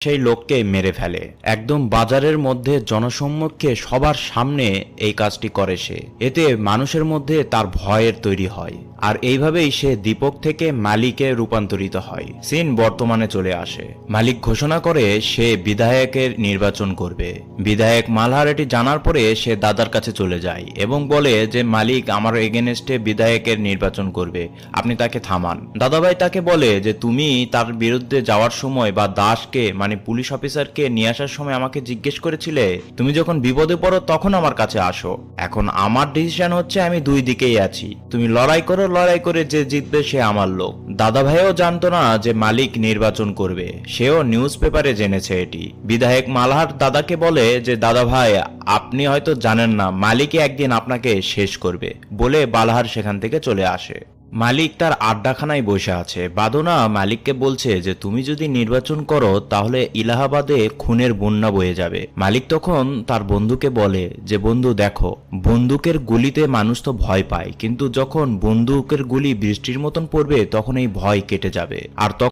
সেই লোককে মেরে ফেলে। একদম বাজারের মধ্যে জনসম্মুখে সবার সামনে এই কাজটি করে সে। এতে মানুষের মধ্যে তার ভয়ের তৈরি হয়, আর এইভাবেই সে দীপক থেকে মালিকে রূপান্তরিত হয়। সিন বর্তমানে চলে আসে। মালিক ঘোষণা করে সে বিধায়কের নির্বাচন করবে। বিধায়ক মালহার এটি জানার পরে সে দাদার কাছে চলে যায় এবং বলে যে মালিক আমার এগেনস্টে বিধায়কের নির্বাচন করবে, আপনি তাকে থামান। দাদাভাই তাকে বলে যে তুমি তার বিরুদ্ধে যাওয়ার সময় বা দাসকে মানে পুলিশ অফিসারকে নিয়ে আসার সময় আমাকে জিজ্ঞেস করেছিলে, তুমি যখন বিপদে পড়ো তখন আমার কাছে আসো। এখন আমার ডিসিশন হচ্ছে আমি দুই দিকেই আছি, তুমি লড়াই করো, লড়াই করে যে জিতবে সে আমার লোক। দাদাভাইও জানতো না যে মালিক নির্বাচন করবে, সেও নিউজ পেপারে জেনেছে এটি। বিধায়ক মালহার দাদাকে বলে যে দাদাভাই আপনি হয়তো জানেন না, মালিকই একদিন আপনাকে শেষ করবে, বলে বালহার সেখান থেকে চলে আসে। মালিক তার আড্ডাখানায় বসে আছে। বাদনা মালিককে বলছে যে তুমি যদি নির্বাচন করো তাহলে ইলাহাবাদে খুনের বন্যা বয়ে যাবে। মালিক তখন তার বন্ধুকে বলে যে বন্ধু দেখো, বন্দুকের গুলিতে মানুষ তো ভয় পায়, কিন্তু যখন বন্দুকের গুলি বৃষ্টির মতন পড়বে তখন এই ভয় কেটে যাবে। আর